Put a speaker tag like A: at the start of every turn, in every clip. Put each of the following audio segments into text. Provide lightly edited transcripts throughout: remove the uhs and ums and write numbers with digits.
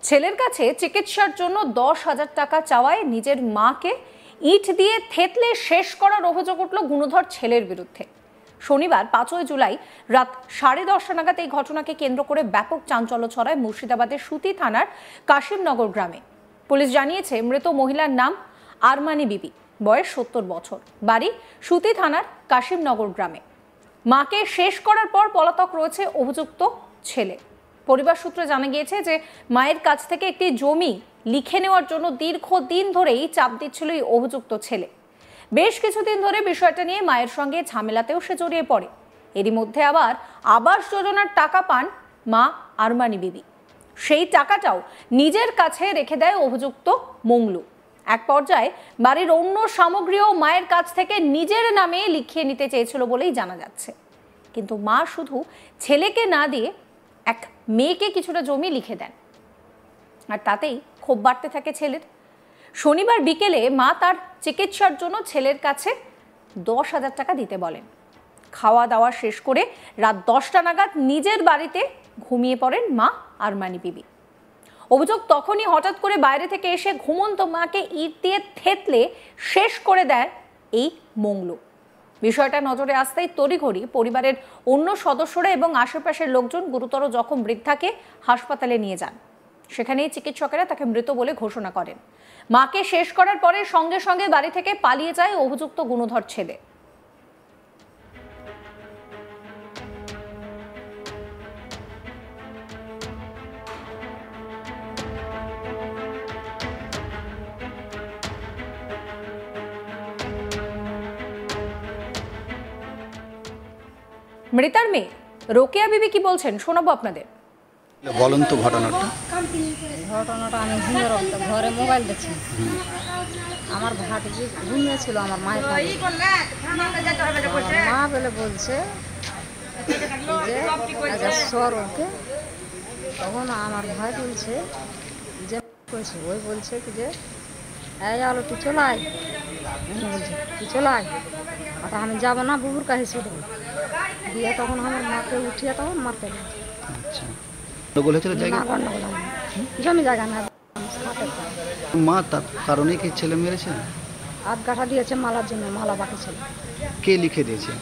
A: ছেলের কাছে চিকিৎসার জন্য 10,000 টাকা চাওয়ায় নিজের মাকে ইট দিয়ে থেতলে শেষ করার অভিযোগ উঠল গুণধর ছেলের বিরুদ্ধে। শনিবার 5 জুলাই রাত 10:30 নাগাদ এই ঘটনাকে কেন্দ্র করে ব্যাপক চাঞ্চল্য ছড়ায় মুর্শিদাবাদের সুতি থানার কাশিমনগর গ্রামে। পুলিশ জানিয়েছে, মৃত মহিলার নাম আরমানি বিবি, বয়স 70 বছর, বাড়ি সুতি থানার কাশিমনগর গ্রামে। মাকে শেষ করার পর পলাতক রয়েছে অভিযুক্ত ছেলে। পরিবার সূত্রে জানা গিয়েছে যে মায়ের কাছ থেকে একটি জমি লিখে নেওয়ার জন্য দীর্ঘদিন ধরেই চাপ দিচ্ছিল এই অভিযুক্ত ছেলে। বেশ কিছুদিন ধরে বিষয়টা নিয়ে মায়ের সঙ্গে ঝামেলাতেও সে জড়িয়ে পড়ে। এরই মধ্যে আবার আবাস যোজনার টাকা পান মা আরমানি বিবি। সেই টাকাটাও নিজের কাছে রেখে দেয় অভিযুক্ত মংলু। এক পর্যায়ে বাড়ির অন্য সামগ্রীও মায়ের কাছ থেকে নিজের নামে লিখিয়ে নিতে চেয়েছিল বলেই জানা যাচ্ছে। কিন্তু মা শুধু ছেলেকে না দিয়ে এক মেয়েকে কিছুটা জমি লিখে দেন, আর তাতেই ক্ষোভ বাড়তে থাকে ছেলের। শনিবার বিকেলে মা তার চিকিৎসার জন্য ছেলের কাছে 10,000 টাকা দিতে বলেন। খাওয়া দাওয়া শেষ করে রাত 10টা নাগাদ নিজের বাড়িতে ঘুমিয়ে পড়েন মা আরমানি বিবি। অভিযোগ, তখনই হঠাৎ করে বাইরে থেকে এসে ঘুমন্ত মাকে ইট দিয়ে থেতলে শেষ করে দেয় এই মংলু। বিষয়টা নজরে আসতেই তড়িঘড়ি পরিবারের অন্য সদস্যরা এবং আশেপাশের লোকজন গুরুতর জখম বৃদ্ধাকে হাসপাতালে নিয়ে যান। সেখানেই চিকিৎসকেরা তাকে মৃত বলে ঘোষণা করেন। মাকে শেষ করার পরে সঙ্গে সঙ্গে বাড়ি থেকে পালিয়ে যায় অভিযুক্ত গুণধর ছেলে। মৃতার মেয়ে রোকেয়া বিবি কি বলছেন শোনাবো আপনাদের।
B: বলুন তো ঘটনাটা।
C: আমি ঘরে মোবাইল দেখছি। আমার ভাতিজি ঘুমিয়েছিল আমার মায়ের কাছে। মা বলে বলছে যে সর ওকে। তখন আমার ভাই বলছে যে ওই বলছে কি যে আলো তুই চলে আয়। বলছে তুই চলে আয়, আমি যাবো না, বুবুর কাছে ছুটে দিয়ে তখন আমার মাকে উঠিয়ে তখন মারতে জমি জায়গা না।
B: মা তার কারণে কি ছেলে মেরেছে?
C: আধ গাঁঠা দিয়েছে মালার জন্য, মালা বাকি ছিল।
B: কে লিখে দিয়েছে?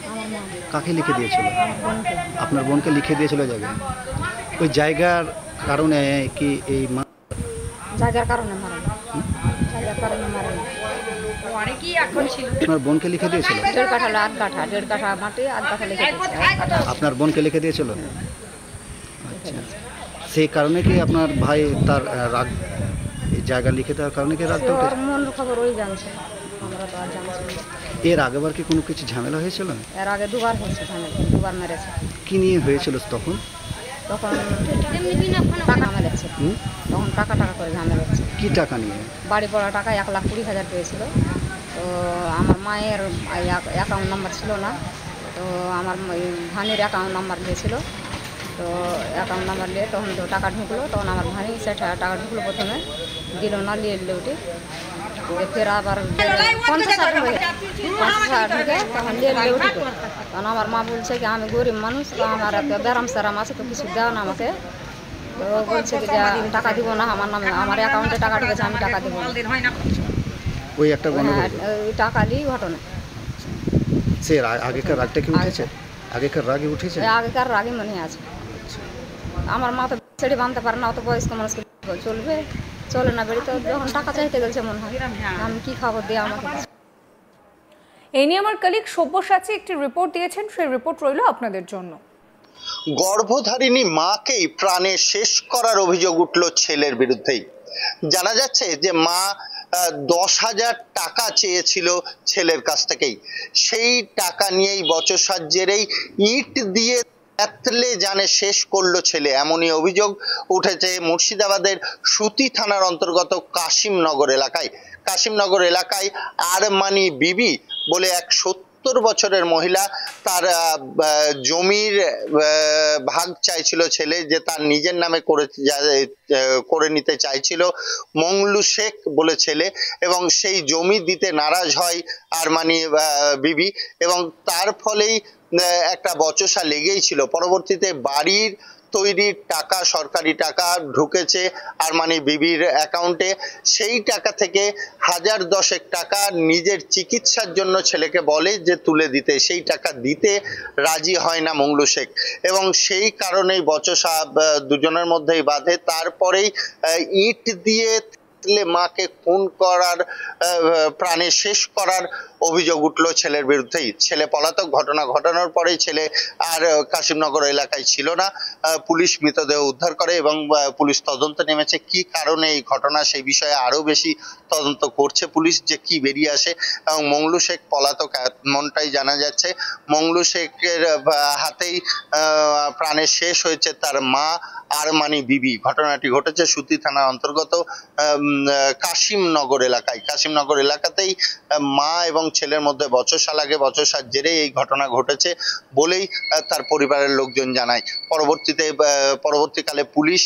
B: কাকে লিখে দিয়েছিল? আপনার বোনকে লিখে দিয়েছিল জায়গায়। ওই জায়গার কারণে কি এই মা?
C: জায়গার কারণে মারা, জায়গার কারণে মারা।
B: আপনার বোনকে লিখে দিয়েছিল?
C: 1.5 কাঠা, আধ গাঁঠা, 1.5 কাঠা মাটি, আধ গাঁঠা লিখে দিয়েছে।
B: আপনার বোনকে লিখে দিয়েছিল? আচ্ছা, সেই কারণে কি আপনার ভাই তার রাগ, এই জায়গা লিখে দেওয়ার কারণে কি রাগ?
C: ওর মন খবর ওই জানছে, আমরা তো আর জানছি না।
B: এর আগেবার কি কোনো কিছু ঝামেলা হয়েছিল?
C: এর আগে 2বার হয়েছে ঝামেলা, 2বার মেরেছে।
B: কি নিয়ে হয়েছিল তখন?
C: তখন টাকা মেরেছে, তখন টাকা করে ঝামেলা হচ্ছে।
B: কি টাকা নিয়ে?
C: বাড়ি পড়া টাকা 1,20,000 পেয়েছিল। তো আমার মায়ের অ্যাকাউন্ট নাম্বার ছিল না, তো আমার ভানির অ্যাকাউন্ট নাম্বার দিয়েছিল। তো অ্যাকাউন্ট নাম্বার নিয়ে তখন তো টাকা ঢুকলো, তখন আমার ভানি 60,000 টাকা ঢুকলো। প্রথমে দিল না, নিয়ে এলো ওটি, ফের আবার 50,000 ঢুকে তখন নিয়ে এলো ওটি। তখন আমার মা বলছে কি আমি গরিব মানুষ, তো আমার এত ব্যারাম স্যারাম আছে, তো কিছু দেওয়া না আমাকে। তো বলছে কি যে আমি টাকা দিব না, আমার নামে আমার অ্যাকাউন্টে টাকা ঢুকেছে, আমি টাকা দিব না।
B: ওই একটা
C: ওই টাকা নিয়েই ঘটনা।
B: সে আগেকার রাগটা কি উঠেছে? আগেকার রাগে উঠেছে?
C: আগেকার রাগে মনে আছে। আমার মা তো ছেড়ে বাঁধতে পারে না, অত বয়স্ক মানুষকে চলবে, চলে না বেরিয়ে। তো যখন টাকা চাইতে গেছে মনে হয় আমি কি খবর দিয়ে আমাকে।
A: এই নিয়ে আমার কলিগ সব্যসাচী একটি রিপোর্ট দিয়েছেন, সেই রিপোর্ট রইল আপনাদের জন্য।
D: গর্ভধারিণী মাকেই প্রাণে শেষ করার অভিযোগ উঠল ছেলের বিরুদ্ধেই। জানা যাচ্ছে যে মা 10,000 টাকা চেয়েছিল ছেলের কাছ থেকেই। সেই টাকা নিয়েই বচসার জেরেই ইট দিয়ে থেতলে জানে শেষ করলো ছেলে, এমনই অভিযোগ উঠেছে মুর্শিদাবাদের সুতি থানার অন্তর্গত কাশিমনগর এলাকায়। কাশিমনগর এলাকায় আরমানি বিবি বলে এক 70 বছরের মহিলা, তার জমির ভাগ চাইছিল ছেলে, যে তার নিজের নামে করে নিতে চাইছিল মংলু শেখ বলে ছেলে, এবং সেই জমি দিতে নারাজ হয় আরমানি বিবি, এবং তার ফলেই একটা বচসা লেগেই ছিল। পরবর্তীতে বাড়ির তৈরির টাকা, সরকারি টাকা ঢুকেছে আরমানি বিবির অ্যাকাউন্টে। সেই টাকা থেকে 1010 টাকা নিজের চিকিৎসার জন্য ছেলেকে বলে যে তুলে দিতে, সেই টাকা দিতে রাজি হয় না মংলু শেখ এবং সেই কারণেই বচসা দুজনের মধ্যেই বাধে। তারপরেই ইট দিয়ে মাকে খুন করার, প্রাণে শেষ করার অভিযোগ উঠল ছেলের বিরুদ্ধেই। ছেলে পলাতক, ঘটনা ঘটানোর পরেই ছেলে আর কাশিমনগর এলাকায় ছিল না। পুলিশ মৃতদেহ উদ্ধার করে এবং পুলিশ তদন্তে নেমেছে। কি কারণে এই ঘটনা সেই বিষয়ে আরো বেশি তদন্ত করছে পুলিশ, যে কি বেরিয়ে আসে। এবং মংলু শেখ পলাতক এমনটাই জানা যাচ্ছে। মংলু শেখের হাতেই প্রাণে শেষ হয়েছে তার মা আরমানি বিবি। ঘটনাটি ঘটেছে সুতি থানার অন্তর্গত কাশিমনগর এলাকায়। কাশিমনগর এলাকাতেই মা এবং ছেলের মধ্যে বচসা লাগে। বচসার জেরে এই ঘটনা ঘটেছে বলেই তার পরিবারের লোকজন জানায়। পরবর্তীকালে পুলিশ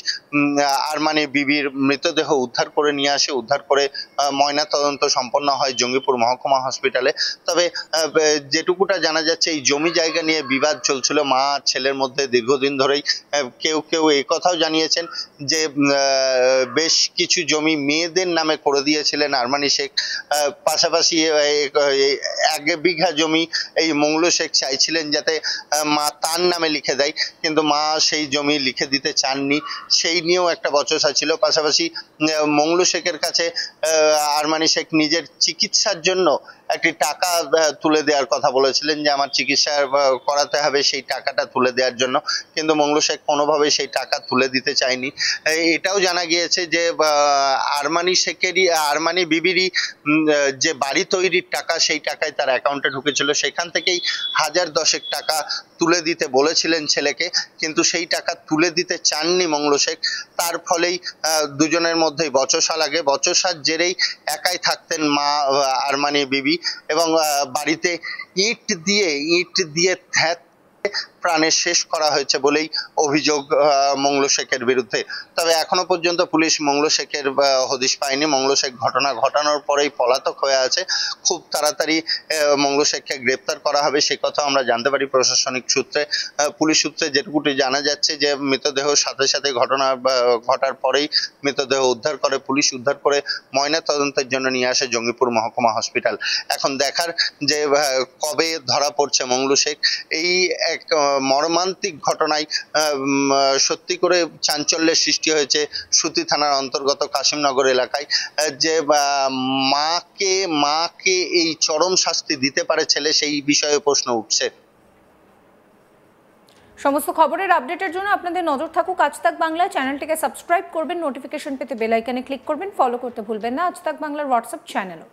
D: আরমানি বিবির মৃতদেহ উদ্ধার করে নিয়ে আসে। উদ্ধার করে ময়না তদন্ত সম্পন্ন হয় জঙ্গিপুর মহকুমা হসপিটালে। তবে যেটুকুটা জানা যাচ্ছে, এই জমি জায়গা নিয়ে বিবাদ চলছিল মা আর ছেলের মধ্যে দীর্ঘদিন ধরেই। কেউ কেউ এই কথাও জানিয়েছেন যে বেশ কিছু জমি মেয়েদের নামে করে দিয়েছিলেন আরমানি শেখ। পাশাপাশি 1 বিঘা জমি এই মংলু শেখ চাইছিলেন যাতে মা তার নামে লিখে দেয়, কিন্তু মা সেই জমি লিখে দিতে চাননি। সেই নিয়েও একটা বচসা ছিল। পাশাপাশি মংলু শেখের কাছে আরমানি শেখ নিজের চিকিৎসার জন্য একটি টাকা তুলে দেওয়ার কথা বলেছিলেন, যে আমার চিকিৎসা করাতে হবে, সেই টাকাটা তুলে দেওয়ার জন্য। কিন্তু মংলু শেখ কোনোভাবে সেই টাকা তুলে দিতে চায়নি। এটাও জানা গিয়েছে যে আরমানি বিবিরই যে বাড়ি তৈরির টাকা, সেই টাকায় তার অ্যাকাউন্টে ঢুকেছিল। সেখান থেকেই 1010 টাকা তুলে দিতে বলেছিলেন ছেলেকে, কিন্তু সেই টাকা তুলে দিতে চাননি মংলু শেখ। তার ফলেই দুজনের মধ্যেই বচসা লাগে। বচসার জেরেই একাই থাকতেন মা আরমানি বিবি এবং বাড়িতে ইট দিয়ে প্রাণে শেষ করা হয়েছে বলেই অভিযোগ মংলু শেখের বিরুদ্ধে। তবে এখনো পর্যন্ত পুলিশ মংলু শেখের হদিশ পায়নি। মংলু শেখ ঘটনা ঘটানোর পরেই পলাতক হয়ে আছে। খুব তাড়াতাড়ি মংলু শেখকে গ্রেপ্তার করা হবে, সে কথা আমরা জানতে পারি প্রশাসনিক সূত্রে। পুলিশ সূত্রে যেটুকুটি জানা যাচ্ছে যে মৃতদেহ সাথে সাথে ঘটনা ঘটার পরেই মৃতদেহ উদ্ধার করে পুলিশ। উদ্ধার করে ময়না তদন্তের জন্য নিয়ে আসে জঙ্গিপুর মহকুমা হসপিটাল। এখন দেখার যে কবে ধরা পড়ছে মংলু শেখ। এই এক মর্মান্তিক ঘটনায় সত্যি করে চাঞ্চল্যের সৃষ্টি হয়েছে সুতি থানার অন্তর্গত কাশিমনগর এলাকায়। যে মাকে এই চরম শাস্তি দিতে পারে ছেলে, সেই বিষয়ে প্রশ্ন উঠছে।
A: সমস্ত খবরের আপডেটের জন্য আপনাদের নজর থাকুক আজ তাক বাংলা। চ্যানেলটিকে সাবস্ক্রাইব করবেন, নোটিফিকেশন পেতে বেল আইকনে ক্লিক করবেন, ফলো করতে ভুলবেন না আজ তাক বাংলার হোয়াটসঅ্যাপ চ্যানেলও।